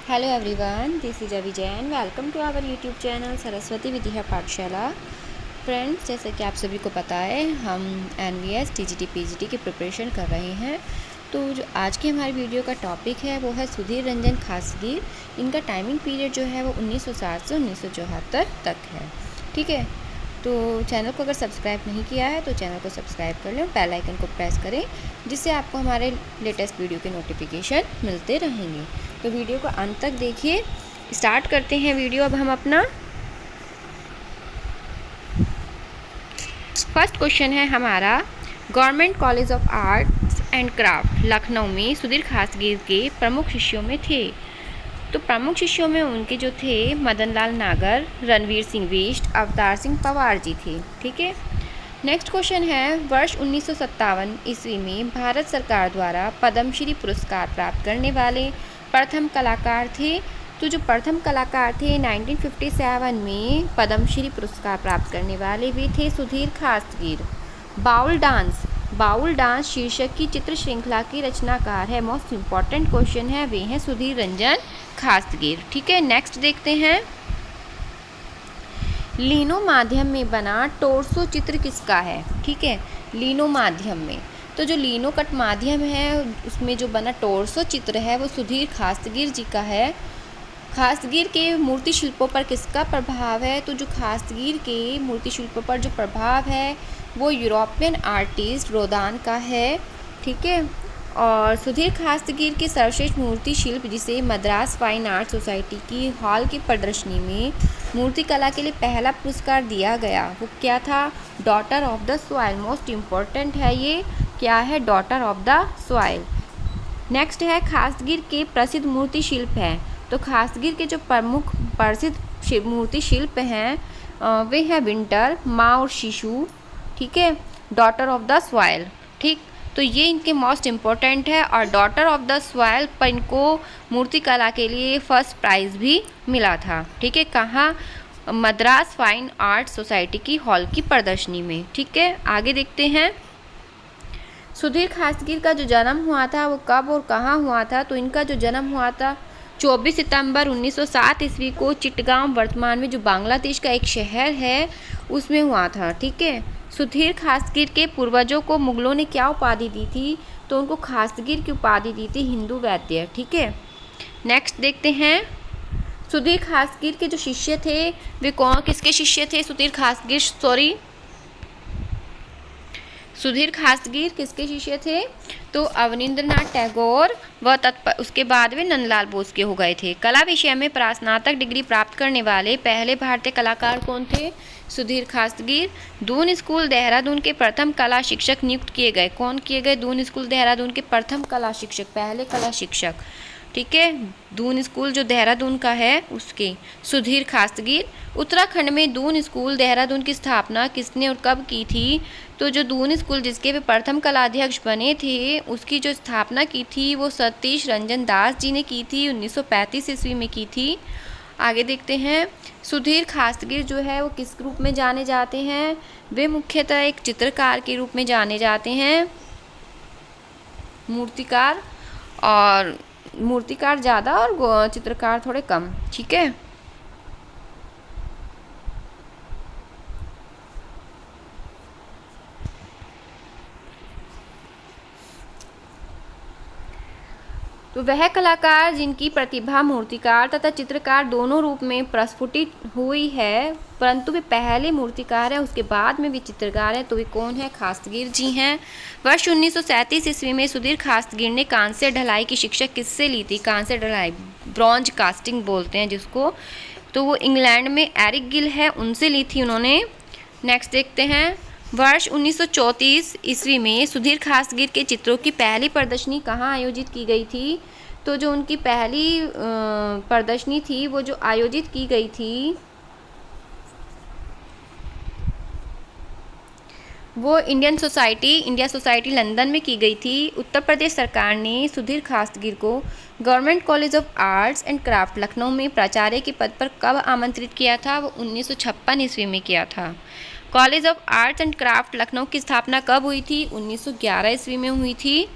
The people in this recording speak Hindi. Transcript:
Hello everyone, this is Avi Jain. Welcome to our YouTube channel Saraswati Vidya पाठशाला। फ्रेंड्स, जैसे कि आप सभी को पता है, हम NVS TGT PGT की प्रिपरेशन कर रहे हैं। तो जो आज की हमारी वीडियो का टॉपिक है वो है सुधीर रंजन खासगीर। इनका टाइमिंग पीरियड जो है वो 1960 से 1974 तक है। ठीक है, तो चैनल को अगर सब्सक्राइब नहीं किया है तो चैनल को सब्सक्राइब कर लें और बेल आइकन को प्रेस करें, जिससे आपको हमारे लेटेस्ट वीडियो के नोटिफिकेशन मिलते रहेंगे। तो वीडियो को अंत तक देखिए। स्टार्ट करते हैं वीडियो अब हम अपना। फर्स्ट क्वेश्चन है हमारा, government college of arts and craft Lucknow में सुधीर खासगीर के प्रमुख शिष्यों में थे। तो प्रमुख शिष्यों में उनके जो थे मदन लाल नागर, रणवीर सिंह बिष्ट, अवतार सिंह पवार जी थे। ठीक है, नेक्स्ट क्वेश्चन है, वर्ष 1957 ईस्वी में भारत सरकार द्वारा पद्मश्री पुरस्कार प्राप्त करने वाले प्रथम कलाकार थे। तो जो प्रथम कलाकार थे 1957 में पद्मश्री पुरस्कार प्राप्त करने वाले वे थे सुधीर खासगीर। बाउल डांस शीर्षक की चित्र श्रृंखला के रचनाकार है। मोस्ट इम्पॉर्टेंट क्वेश्चन है, वे हैं सुधीर रंजन खासगीर। ठीक है, नेक्स्ट देखते हैं, लीनो माध्यम में बना टोरसो चित्र किसका है। ठीक है, लीनो माध्यम में, तो जो लीनो कट माध्यम है उसमें जो बना टोरसो चित्र है वो सुधीर खासगीर जी का है। खासगीर के मूर्ति शिल्पों पर किसका प्रभाव है। तो जो खासगीर के मूर्ति शिल्पों पर जो प्रभाव है वो यूरोपियन आर्टिस्ट रोदान का है। ठीक है, और सुधीर खासगीर के सर्वश्रेष्ठ मूर्ति शिल्प जिसे मद्रास फाइन आर्ट सोसाइटी की हॉल की प्रदर्शनी में मूर्ति कला के लिए पहला पुरस्कार दिया गया, वो क्या था, daughter of the soil. Most important है ये, क्या है, daughter of the soil. Next है, खासगीर के प्रसिद्ध मूर्ति शिल्प हैं। तो खासगीर के जो प्रमुख प्रसिद्ध मूर्ति शिल्प हैं वे हैं विंटर, माँ और शिशु। ठीक है, डॉटर ऑफ द सॉइल। ठीक, तो ये इनके मोस्ट इम्पोर्टेंट है, और डॉटर ऑफ द सॉइल पर इनको मूर्ति कला के लिए फर्स्ट प्राइज़ भी मिला था। ठीक है, कहाँ, मद्रास फाइन आर्ट सोसाइटी की हॉल की प्रदर्शनी में। ठीक है, आगे देखते हैं, सुधीर खासगीर का जो जन्म हुआ था वो कब और कहाँ हुआ था। तो इनका जो जन्म हुआ था 24 सितंबर 1907 ईस्वी को चिटगांव, वर्तमान में जो बांग्लादेश का एक शहर है, उसमें हुआ था। ठीक है, सुधीर खासगीर के पूर्वजों को मुगलों ने क्या उपाधि दी थी। तो उनको खासगीर की उपाधि दी थी हिंदू वैद्य। ठीक है, नेक्स्ट देखते हैं, सुधीर खासगीर के जो शिष्य थे वे कौन किसके शिष्य थे। सुधीर खासगीर किसके शिष्य थे। तो अवनींद्रनाथ टैगोर व उसके बाद वे नंदलाल बोस के हो गए थे। कला विषय में स्नातक डिग्री प्राप्त करने वाले पहले भारतीय कलाकार कौन थे। सुधीर खासगीर। दून स्कूल देहरादून के प्रथम कला शिक्षक नियुक्त किए गए। कौन किए गए, दून स्कूल देहरादून के प्रथम कला शिक्षक, पहले कला शिक्षक। ठीक है, दून स्कूल जो देहरादून का है उसके सुधीर खासगीर। उत्तराखंड में दून स्कूल देहरादून की स्थापना किसने और कब की थी। तो जो दून स्कूल जिसके वे प्रथम कलाध्यक्ष बने थे उसकी जो स्थापना की थी वो सतीश रंजन दास जी ने की थी, 1935 ईस्वी में की थी। आगे देखते हैं, सुधीर खासगीर जो है वो किस रूप में जाने जाते हैं। वे मुख्यतः एक चित्रकार के रूप में जाने जाते हैं, मूर्तिकार ज़्यादा और चित्रकार थोड़े कम। ठीक है, तो वह कलाकार जिनकी प्रतिभा मूर्तिकार तथा चित्रकार दोनों रूप में प्रस्फुटित हुई है, परंतु वे पहले मूर्तिकार हैं उसके बाद में भी चित्रकार हैं, तो वे कौन है, खासगीर जी हैं। वर्ष 1937 ईस्वी में सुधीर खासगीर ने कांस्य ढलाई की शिक्षा किससे ली थी। कांस्य ढलाई, ब्रॉन्ज कास्टिंग बोलते हैं जिसको, तो वो इंग्लैंड में एरिक गिल है, उनसे ली थी उन्होंने। नेक्स्ट देखते हैं, वर्ष 1934 ईस्वी में सुधीर खासगीर के चित्रों की पहली प्रदर्शनी कहाँ आयोजित की गई थी। तो जो उनकी पहली प्रदर्शनी थी वो जो आयोजित की गई थी वो इंडिया सोसाइटी लंदन में की गई थी। उत्तर प्रदेश सरकार ने सुधीर खासगीर को government college of arts and craft Lucknow में प्राचार्य के पद पर कब आमंत्रित किया था। वो 1956 ईस्वी में किया था। College of arts and craft Lucknow की स्थापना कब हुई थी। 1911 ईस्वी में हुई थी।